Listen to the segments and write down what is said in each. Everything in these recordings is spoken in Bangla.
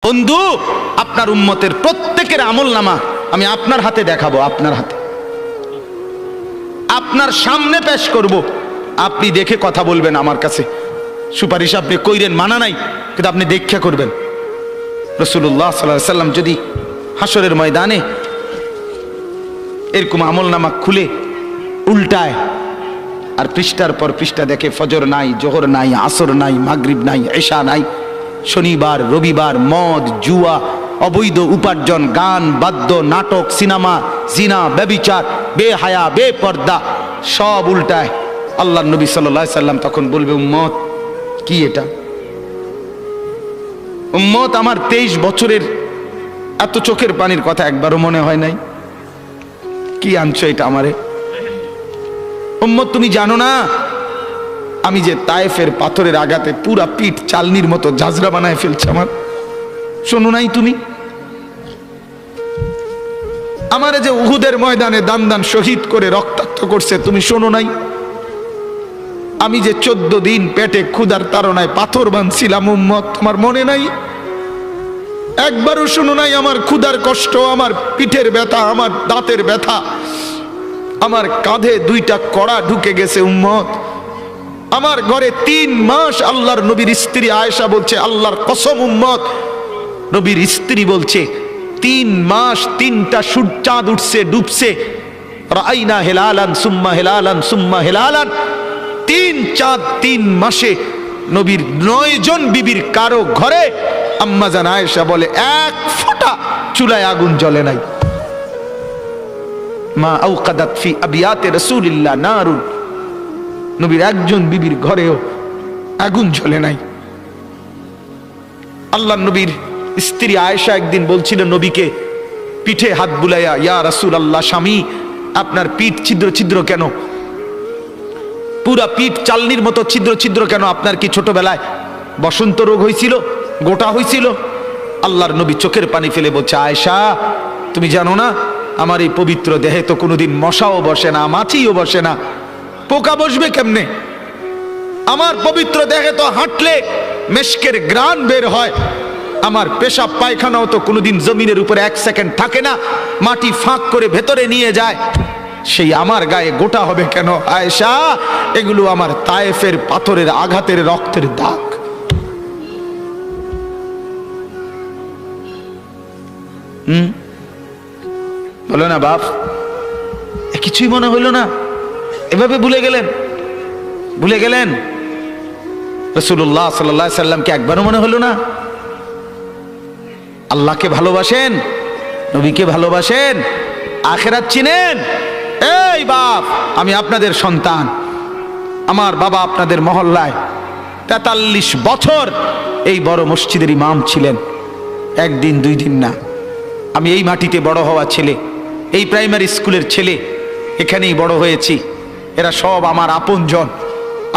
বন্ধু, আপনার উম্মতের প্রত্যেকের আমলনামা আমি আপনার হাতে দেখাবো, আপনার হাতে, আপনার সামনে পেশ করব। আপনি দেখে কথা বলবেন। আমার কাছে সুপারিশ আপনি কইরেন, মানা নাই, কিন্তু আপনি দেখা করবেন। রাসূলুল্লাহ সাল্লাল্লাহু আলাইহি সাল্লাম যদি হাসরের ময়দানে এরকম আমলনামা খুলে উল্টায় আর পৃষ্ঠার পর পৃষ্ঠা দেখে ফজর নাই, জোহর নাই, আসর নাই, মাগরিব নাই, এশা নাই, শনিবার রবিবার, মদ, জুয়া, অবৈধ উপার্জন, গান, বাদ্য, নাটক, সিনেমা, জিনা, ব্যভিচার, বেহায়া, বেপর্দা সব উল্টায়। আল্লাহর নবী সাল্লাল্লাহু আলাইহি সাল্লাম তখন বলবে, উম্মত কি এটা? উম্মত, আমার 23 বছরের এত চোখের পানির কথা একবারও মনে হয় নাই? কি আনছো এটা আমারে? উম্মত, তুমি জানো না আমি যে তায়েফের পাথরের আঘাতে পুরা পিঠ চালনির মতো ঝাঁঝরা বানায় ফেলছে আমার? শোনো নাই তুমি? আমারে যে উহুদের ময়দানে দান দান শহীদ করে রক্তাক্ত করছে, তুমি শোনো নাই? আমি যে 14 দিন পেটে ক্ষুধার তাড়নায় পাথর বাঁধছিলাম, উম্মত তোমার মনে নাই? একবারও শোনো নাই আমার ক্ষুধার কষ্ট, আমার পিঠের ব্যথা, আমার দাঁতের ব্যথা, আমার কাঁধে 2টা কড়া ঢুকে গেছে? উম্মত, আমার ঘরে 3 মাস আল্লাহর নবীর স্ত্রী আয়েশা বলছে, আল্লাহর কসম উম্মত, নবীর স্ত্রী বলছে 3 মাস 3টা চাঁদ উঠছে ডুবছে, রাআইনা হিলালান সুম্মা হিলালান সুম্মা হিলালান। 3 চাঁদ 3 মাসে নবীর 9 জন বিবির কারো ঘরে আম্মা জান আয়েশা বলে 1 ফোঁটা চুলায় আগুন জ্বলে নাই। মা আওকাদাত ফি আবিয়াতে রাসূলিল্লাহ নারুন, নবীর একজন বিবির ঘরেও আগুন জ্বলে নাই। আল্লাহ নবীর স্ত্রী আয়েশা একদিন বলছিল নবীকে পিঠে হাত বুলাইয়া, ইয়া রাসূলুল্লাহ, স্বামী আপনার পিঠ ছিদ্র ছিদ্র কেন? পুরা পিঠ চালনির মতো ছিদ্র ছিদ্র কেন? আপনার কি ছোটবেলায় বসন্ত রোগ হয়েছিল, গোটা হয়েছিল? আল্লাহর নবী চোখের পানি ফেলে বলছে, আয়েশা তুমি জানো না আমার এই পবিত্র দেহে তো কোনোদিন মশাও বসে না, মাছিও বসে না, পোকা বসবে কেমনে? আমার পবিত্র দেহে তো হাঁটলে মেশকের গ্রান বের হয়, আমার পেশাব পায়খানাও তো কোনোদিন জমিনের উপরে 1 সেকেন্ড থাকে না, মাটি ফাঁক করে ভেতরে নিয়ে যায়, সেই আমার গায়ে গোটা হবে কেন? আয়েশা, এগুলো আমার তায়েফের পাথরের আঘাতের রক্তের দাগ। বলো না বাপ, কিছুই মনে হইল না? এভাবে ভুলে গেলেন, ভুলে গেলেন? রাসূলুল্লাহ সাল্লাল্লাহু আলাইহি সাল্লামকে একবারও মনে হলো না? আল্লাহকে ভালোবাসেন, নবীকে ভালোবাসেন, আখিরাত চিনেন? এই বাপ, আমি আপনাদের সন্তান, আমার বাবা আপনাদের মহল্লায় 43 বছর এই বড় মসজিদের ইমাম ছিলেন, 1 দিন 2 দিন না। আমি এই মাটিতে বড় হওয়া ছেলে, এই প্রাইমারি স্কুলের ছেলে, এখানেই বড় হয়েছি। এরা সব আমার আপনজন।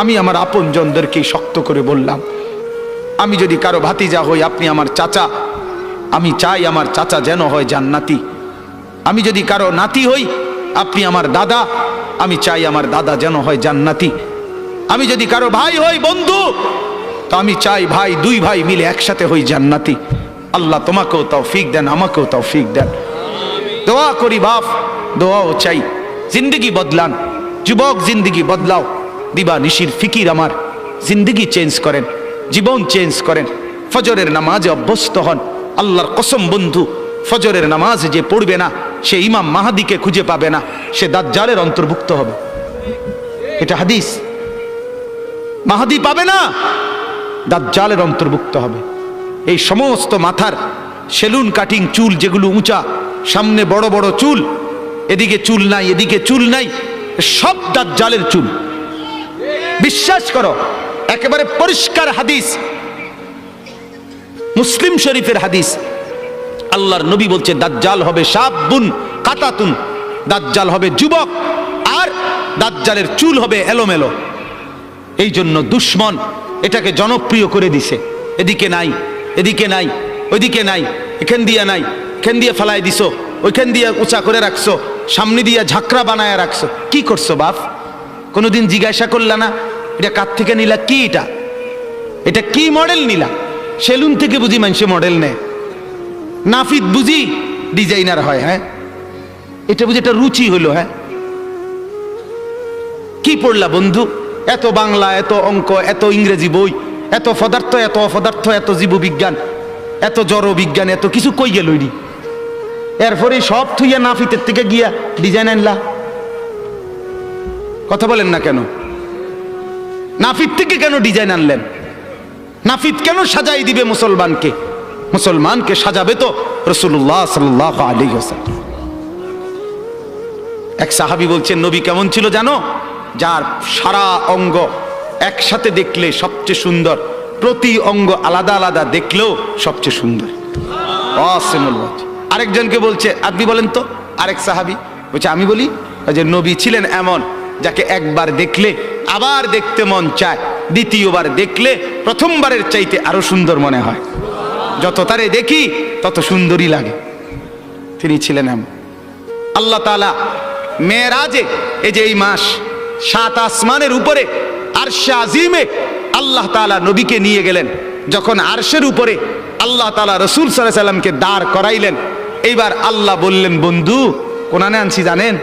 আমি আমার আপনজনদেরকেই শক্ত করে বললাম, আমি যদি কারো ভাতিজা হই, আপনি আমার চাচা, আমি চাই আমার চাচা যেন হয় জান্নাতি। আমি যদি কারো নাতি হই, আপনি আমার দাদা, আমি চাই আমার দাদা যেন হয় জান্নাতি। আমি যদি কারো ভাই হই, বন্ধু, তো আমি চাই ভাই 2 ভাই মিলে একসাথে হই জান্নাতি। আল্লাহ তোমাকেও তৌফিক দেন, আমাকেও তৌফিক দেন। দোয়া করি বাপ, দোয়াও চাই। জিন্দগি বদলান যুবক, জিন্দগি বদলাও। দিবা নিশির ফিকির আমার, জিন্দগি চেঞ্জ করেন, জীবন চেঞ্জ করেন। ফজরের নামাজে অভ্যস্ত হন। আল্লাহর কসম বন্ধু, ফজরের নামাজ যে পড়বে না, সে ইমাম মাহাদিকে খুঁজে পাবে না, সে দাজ্জালের অন্তর্ভুক্ত হবে। এটা হাদিস। মাহাদি পাবে না, দাজ্জালের অন্তর্ভুক্ত হবে। এই সমস্ত মাথার সেলুন কাটিং চুল, যেগুলো উঁচা, সামনে বড় বড় চুল, এদিকে চুল নাই, এদিকে চুল নাই, সব দাজ্জালের চুল। বিশ্বাস করো, একেবারে পরিষ্কার হাদিস, মুসলিম শরীফের হাদিস। আল্লাহর নবী বলছে, দাজ্জাল হবে শাবুন কাতাতুন, দাজ্জাল হবে যুবক, আর দাজ্জালের চুল হবে এলোমেলো। এই জন্য দুশ্মন এটাকে জনপ্রিয় করে দিছে। এদিকে নাই, এদিকে নাই, ওইদিকে নাই, এখান দিয়ে নাই, এখান দিয়ে ফেলায় দিছো, ওইখান দিয়ে উঁচা করে রাখছো, সামনে দিয়ে ঝাঁকড়া বানায় রাখছো। কি করছো বাপ? কোনোদিন জিজ্ঞাসা করলা না এটা কার থেকে নিলা? কি এটা, এটা কি মডেল নিলা? সেলুন থেকে বুঝি মানুষে মডেল নেয়, নাফিদ বুঝি ডিজাইনার হয়? হ্যাঁ, এটা বুঝি একটা রুচি হলো? হ্যাঁ, কি পড়লা বন্ধু? এত বাংলা, এত অঙ্ক, এত ইংরেজি বই, এত পদার্থ, এত অপদার্থ, এত জীববিজ্ঞান, এত জড় বিজ্ঞান, এত কিছু কই গেল? এরপরে সব থুইয়া নাফিতের থেকে গিয়া ডিজাইন আনলা। কথা বলেন না কেন? নাফিদ থেকে কেন ডিজাইন আনলেন? নাফিদ কেন সাজাই দিবে মুসলমানকে? মুসলমানকে সাজাবে তো রাসূলুল্লাহ সাল্লাল্লাহু আলাইহি ওয়াসাল্লাম। এক সাহাবী বলছেন, নবী কেমন ছিল জানো? যার সারা অঙ্গ একসাথে দেখলে সবচেয়ে সুন্দর, প্রতি অঙ্গ আলাদা আলাদা দেখলেও সবচেয়ে সুন্দর। আরেকজনকে বলছে, আপনি বলেন তো। আরেক সাহাবী বলছে, আমি বলি যে নবী ছিলেন এমন যাকে একবার দেখলে আবার দেখতে মন চায়, দ্বিতীয়বার দেখলে প্রথমবারের চাইতে আরো সুন্দর মনে হয়। যত তারে দেখি তত সুন্দরই লাগে। তিনি ছিলেন এমন। আল্লাহ তাআলা মেরাজে, এই যে এই মাস, 7 আসমানের উপরে আরশে আজিমে আল্লাহ তাআলা নবীকে নিয়ে গেলেন। যখন আরশের উপরে আল্লাহ তাআলা রাসূল সাল্লাল্লাহু আলাইহি সাল্লামকে দাঁড় করাইলেন, এইবার আল্লাহ বললেন, বন্ধু কোনানে আনছি জানেন?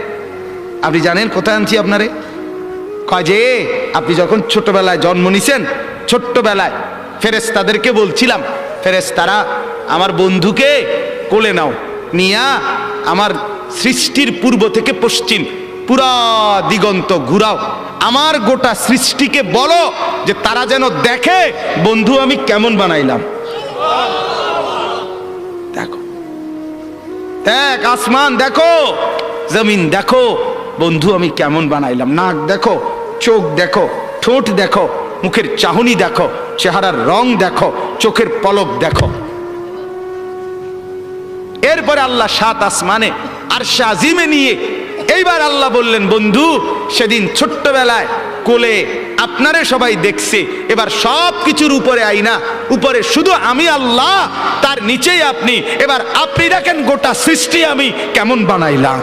আপনি জানেন কোথায় আনছি আপনারে? কয় যে আপনি যখন ছোটবেলায় জন্ম নিছেন, ছোট্টবেলায় ফেরেশতাদেরকে বলছিলাম, ফেরেশতারা আমার বন্ধুকে কোলে নাও, নিয়া আমার সৃষ্টির পূর্ব থেকে পশ্চিম পুরা দিগন্ত ঘুরাও, আমার গোটা সৃষ্টিকে বলো যে তারা যেন দেখে বন্ধু আমি কেমন বানাইলাম। দেখো, দেখ আসমান দেখো, জমিন দেখো, বন্ধু আমি কেমন বানাইলাম। নাক দেখো, চোখ দেখো, ঠোঁট দেখো, মুখের চাহনি দেখো, চেহারার রং দেখো, চোখের পলক দেখো। এরপরে আল্লাহ 7 আসমানে আরশে আজিমে নিয়ে এইবার আল্লাহ বললেন, বন্ধু সেদিন ছোট্টবেলায় কোলে আপনারে সবাই দেখছে, এবার সব কিছুর উপরে আইনা, উপরে শুধু আমি আল্লাহ, তার নিচেই আপনি। এবার আপনি দেখেন গোটা সৃষ্টি আমি কেমন বানাইলাম।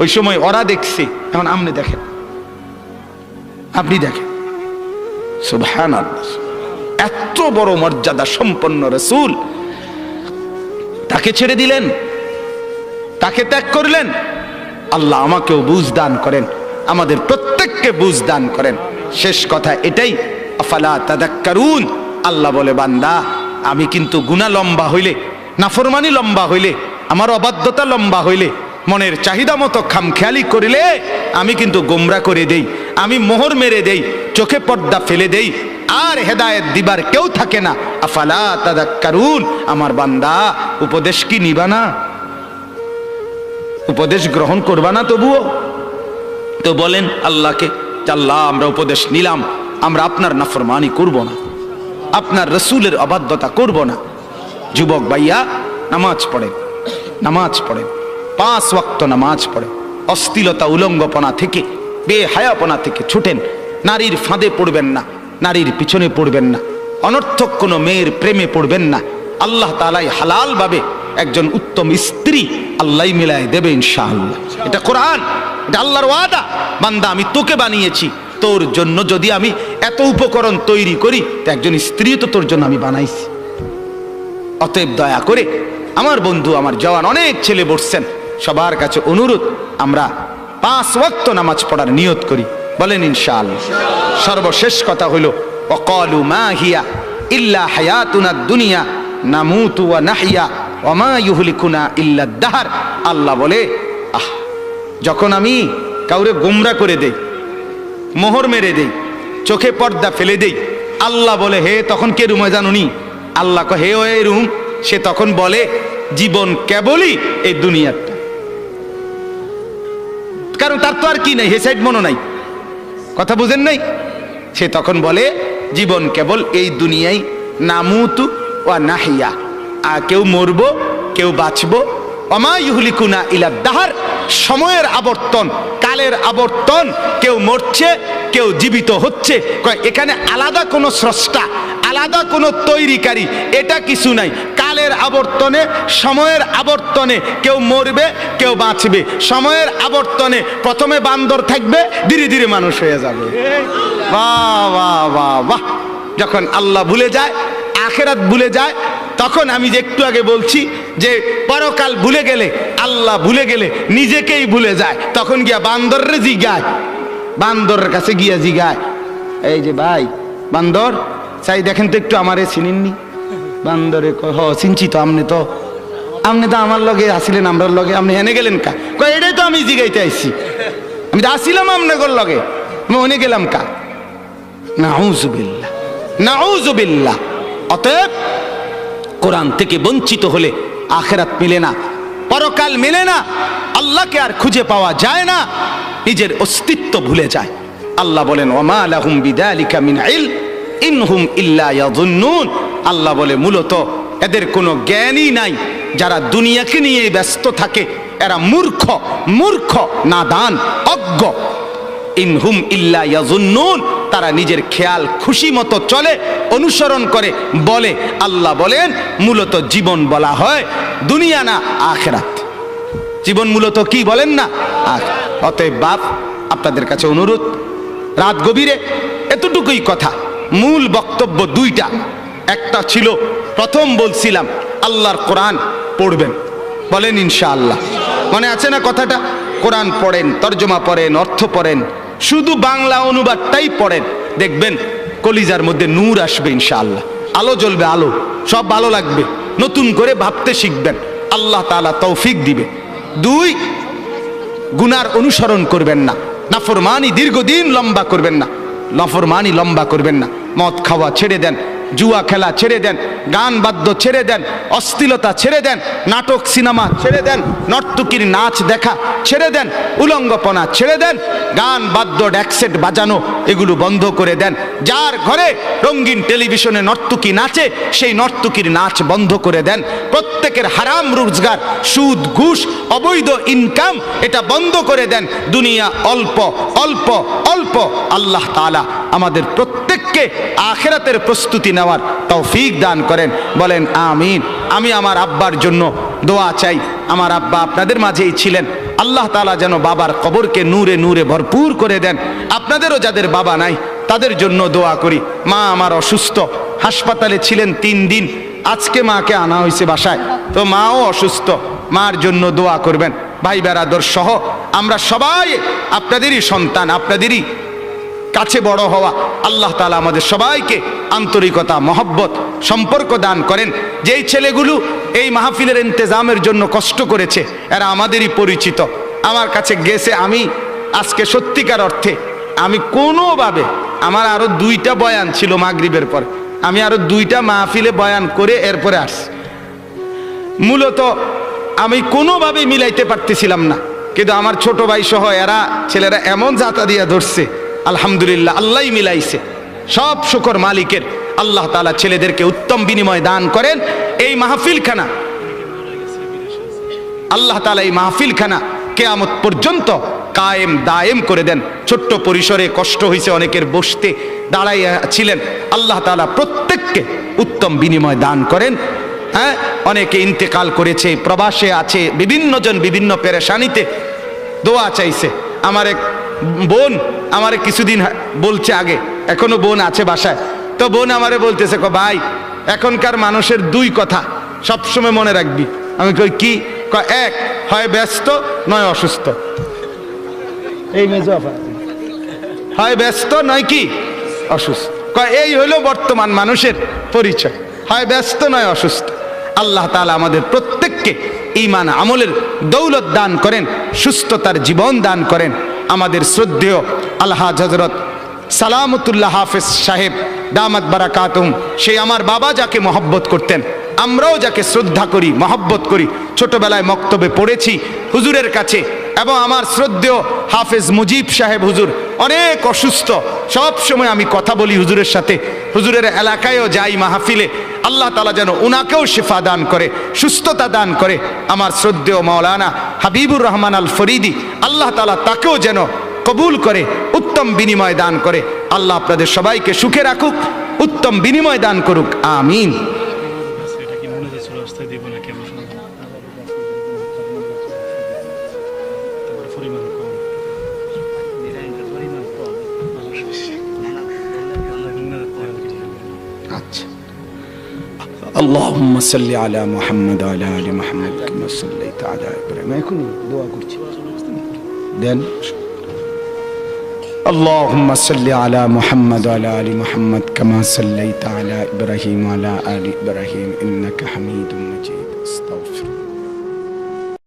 ওই সময় ওরা দেখছে, এখন আপনি দেখেন, আপনি দেখেন। সুবহানাল্লাহ, এত বড় মর্যাদা সম্পন্ন রাসূল, তাকে ছেড়ে দিলেন, তাকে ত্যাগ করলেন। আল্লাহ আমাকেও বুঝ দান করেন, আমাদের প্রত্যেককে বুঝ দান করেন। শেষ কথা এটাই, আফালা তাদাক্কারুন। আল্লাহ বলে, বান্দা আমি কিন্তু গুনাহ লম্বা হইলে, নাফরমানি লম্বা হইলে, আমার অবাধ্যতা লম্বা হইলে, মনের চাহিদা মতো খামখেয়ালি করিলে আমি কিন্তু গোমরা করে দেই, আমি মোহর মেরে দেই, চোখে পর্দা ফেলে দেই, আর হেদায়েত দিবার কেউ থাকে না। আফালা তাদাক্কারুন। আমার বান্দা উপদেশ কি নিবা না? উপদেশ গ্রহণ করবা না? তবুও তো বলেন আল্লাহকে, আল্লাহ আমরা উপদেশ নিলাম, আমরা আপনার নাফরমানি করব না, আপনার রাসূলের অবাধ্যতা করব না। যুবক ভাইয়া, নামাজ পড়েন, নামাজ পড়েন, 5 ওয়াক্ত নামাজ পড়েন। অশ্লীলতা উলঙ্গপনা থেকে, বেহায়াপনা থেকে ছুটেন। নারীর ফাঁদে পড়বেন না, নারীর পিছনে পড়বেন না, অনর্থক কোনো মেয়ের প্রেমে পড়বেন না। আল্লাহ তাআলাই হালাল ভাবে একজন উত্তম স্ত্রী আল্লাহ মিলায় দেবে ইনশাআল্লাহ। এটা কোরআন, এটা আল্লাহর ওয়াদা। বান্দা আমি তোকে বানিয়েছি, তোর জন্য যদি আমি এত উপকরণ তৈরি করি, তো একজন স্ত্রী তো তোর জন্য আমি বানাইছি। অতএব দয়া করে আমার বন্ধু, আমার জওয়ান অনেক ছেলে বসছেন, সবার কাছে অনুরোধ, আমরা 5 ওয়াক্ত নামাজ পড়ার নিয়ত করি, বলেন ইনশাআল্লাহ। সর্বশেষ কথা হলো, ওয়াকালু মা হিয়া ইল্লা হায়াতুনা দুনিয়া নামুতু ওয়া নাহইয়া ওয়া মা ইউহলিকুনা ইল্লা দাহর। আল্লাহ বলে, যখন আমি কাউরে গোমরা করে দেই, মোহর মেরে দেই, চোখে পর্দা ফেলে দেই, আল্লাহ বলে, হে তখন কে রুমে জানুনি? আল্লাহ কহে, হে ওই রুম। সে তখন বলে, জীবন কেবলই এই দুনিয়াটা, কারণ তার তো আর কি নাই, হে সাইড মনো নাই। কথা বুঝেন নাই? সে তখন বলে, জীবন কেবল এই দুনিয়ায়, নামুতু ওয়া নাহিয়া, আর কেউ মরবো কেউ বাঁচবো, ওমা ইউহলিকুনা ইলা দাহর, সময়ের আবর্তন, কালের আবর্তন, কেউ মরছে কেউ জীবিত হচ্ছে। এখানে আলাদা কোনো স্রষ্টা, আলাদা কোনো তৈরিকারী, এটা কিছু নাই। কালের আবর্তনে, সময়ের আবর্তনে কেউ মরবে কেউ বাঁচবে। সময়ের আবর্তনে প্রথমে বান্দর থাকবে, ধীরে ধীরে মানুষ হয়ে যাবে। বাহ বাহ বাহ বাহ। যখন আল্লাহ ভুলে যায়, আখেরাত ভুলে যায়, তখন আমি যে একটু আগে বলছি যে পরকাল ভুলে গেলে, আল্লাহ ভুলে গেলে নিজেকেই ভুলে যায়, তখন গিয়া বান্দরের জিগায়, বান্দরের কাছে গিয়া জিগায়, এই যে ভাই বান্দর, চাই দেখেন তো একটু আমারে চিনেননি? বান্দরে কয়, হ চিনছি তো, আপনি তো আমার লগে আসিলেন, আমরার লগে, আপনি হেনে গেলেন কা? কয় এটাই তো আমি জিগাইতে আইছি, আমি তো আসিলাম আপনার লগে, আমি ওনে গেলাম কা? নাউযুবিল্লাহ, নাউযুবিল্লাহ। অতএব কোরআন থেকে বঞ্চিত হলে আখিরাত মিলে না, পরকাল মিলে না, আল্লাহকে আর খুঁজে পাওয়া যায় না, নিজের অস্তিত্ব ভুলে যায়। আল্লাহ বলেন ওয়ামা লাহুম বিযালিকা মিন ইলম ইনহুম ইল্লা ইয়াযুন্নুন। আল্লাহ বলে মূলত এদের কোনো জ্ঞানই নাই, যারা দুনিয়াকে নিয়ে ব্যস্ত থাকে এরা মূর্খ, মূর্খ, নাদান, অজ্ঞ। ইনহুম ইল্লা ইয়াযুন্নুন, তারা নিজের খেয়াল খুশি মতো চলে, অনুসরণ করে, বলে। আল্লাহ বলেন মূলত জীবন বলা হয় দুনিয়া না আখিরাত। জীবন মূলত কি বলেন না? অতএব বাপ, আপনাদের কাছে অনুরোধ, রাত গভীরে এতটুকুই কথা। মূল বক্তব্য দুইটা। একটা ছিল, প্রথম বলছিলাম আল্লাহর কোরআন পড়বেন, বলেন ইনশাআল্লাহ। মনে আছে না কথাটা? কোরআন পড়েন, তর্জমা পড়েন, অর্থ পড়েন, শুধু বাংলা অনুবাদটাই পড়েন, দেখবেন কলিজার মধ্যে নূর আসবে ইনশাআল্লাহ, আলো জ্বলবে, আলো, সব ভালো লাগবে, নতুন করে ভাবতে শিখবেন, আল্লাহ তাআলা তৌফিক দিবে। দুই, গুনার অনুসরণ করবেন না, নাফরমানি দীর্ঘদিন লম্বা করবেন না, নাফরমানি লম্বা করবেন না, মদ খাওয়া ছেড়ে দেন, জুয়া খেলা ছেড়ে দেন, গান বাদ্য ছেড়ে দেন, অশ্লীলতা ছেড়ে দেন, নাটক সিনেমা ছেড়ে দেন, নর্তকীর নাচ দেখা ছেড়ে দেন, উলঙ্গপনা ছেড়ে দেন, গান বাদ্য ড্যাকসেট বাজানো এগুলো বন্ধ করে দেন। যার ঘরে রঙিন টেলিভিশনে নর্তকী নাচে, সেই নর্তকীর নাচ বন্ধ করে দেন। প্রত্যেকের হারাম রোজগার, সুদ, ঘুষ, অবৈধ ইনকাম, এটা বন্ধ করে দেন। দুনিয়া অল্প অল্প অল্প। আল্লাহ তাআলা আমাদের প্রত্যেককে আখিরাতের প্রস্তুতি নেওয়ার তৌফিক দান করেন, বলেন আমিন। আমি আমার আব্বার জন্য দোয়া চাই। আমার আব্বা আপনাদের মাঝেই ছিলেন, আল্লাহ তাআলা যেন বাবার কবরকে নূরে নূরে ভরপুর করে দেন। আপনাদেরও যাদের বাবা নাই তাদের জন্য দোয়া করি। মা আমার অসুস্থ, হাসপাতালে ছিলেন 3 দিন, আজকে মাকে আনা হয়েছে বাসায়, তো মাও অসুস্থ, মার জন্য দোয়া করবেন। ভাই বেরাদর সহ আমরা সবাই আপনাদেরই সন্তান, আপনাদেরই কাছে বড় হওয়া। আল্লাহ তাআলা আমাদের সবাইকে আন্তরিকতা, মহব্বত, সম্পর্ক দান করেন। যেই ছেলেগুলো এই মাহফিলের ইন্তেজামের জন্য কষ্ট করেছে এরা আমাদেরই পরিচিত, আমার কাছে গেছে। আমি আজকে সত্যিকার অর্থে আমি কোনোভাবে, আমার আরো 2টা বয়ান ছিল মাগরিবের পর, আমি আরো 2টা মাহফিলে বয়ান করে এরপরে আসছি। মূলত আমি কোনোভাবেই মিলাইতে পারতেছিলাম না, কিন্তু আমার ছোট ভাই সহ এরা ছেলেরা এমন জাতা দিয়া ধরছে, আলহামদুলিল্লাহ, আল্লাহই মিলাইছে। সব শুকর মালিকের। আল্লাহ তাআলা ছেলেদেরকে উত্তম বিনিময় দান করেন। এই মাহফিলখানা আল্লাহ তাআলা এই মাহফিলখানা কিয়ামত পর্যন্ত কায়েম দায়েম করে দেন। ছোট্ট পরিসরে কষ্ট হয়েছে অনেকের, বসতে দাঁড়াইয়া ছিলেন, আল্লাহ তাআলা প্রত্যেককে উত্তম বিনিময় দান করেন। হ্যাঁ, অনেকে ইন্তেকাল করেছে, প্রবাসে আছে, বিভিন্ন জন বিভিন্ন পেরেশানিতে দোয়া চাইছে। আমার এক বোন আমারে কিছুদিন বলছে আগে, এখনো বোন আছে বাসায়, তো বোন আমারে বলতেছে, ভাই এখনকার মানুষের 2 কথা সবসময় মনে রাখবি। আমি কই কি? এক, হয় ব্যস্ত নয় অসুস্থ। এই মেজোফা হয় ব্যস্ত নয় কি অসুস্থ। এই হলো বর্তমান মানুষের পরিচয়, হয় ব্যস্ত নয় অসুস্থ। আল্লাহ তাআলা আমাদের প্রত্যেককে ঈমান আমলের দৌলত দান করেন, সুস্থতার জীবন দান করেন। আমাদের শ্রদ্ধেয় আলহাজ হযরত সালামতুল্লাহ হাফেজ সাহেব দামাত বারাকাতুহুম, সেই আমার বাবা যাকে মহব্বত করতেন, আমরাও যাকে শ্রদ্ধা করি, মহব্বত করি, ছোটবেলায় মক্তবে পড়েছি হুজুরের কাছে। এবং আমার শ্রদ্ধেয় হাফেজ মুজিব সাহেব হুজুর অনেক অসুস্থ, সব সময় আমি কথা বলি হুজুরের সাথে, হুজুরের এলাকায়ও যাই মাহফিলে। আল্লাহ তাআলা যেন উনাকেও শিফা দান করে, সুস্থতা দান করে। আমার শ্রদ্ধেয় মাওলানা হাবিবুর রহমান আল ফরিদি, আল্লাহ তাআলা তাকেও যেন কবুল করে, উত্তম বিনিময় দান করে। আল্লাহ আপনাদের সবাইকে সুখে রাখুক, উত্তম বিনিময় দান করুক, আমিন। আল্লাহুম্মা সাল্লি আলা মুহাম্মাদ ওয়া আলা আলি মুহাম্মাদ কামা সাল্লাইতা আলা ইব্রাহিম। এখনই দোয়া করছি, দেন। اللهم صل على محمد وعلى آل محمد كما صليت على إبراهيم وعلى آل إبراهيم إنك حميد مجيد. استغفر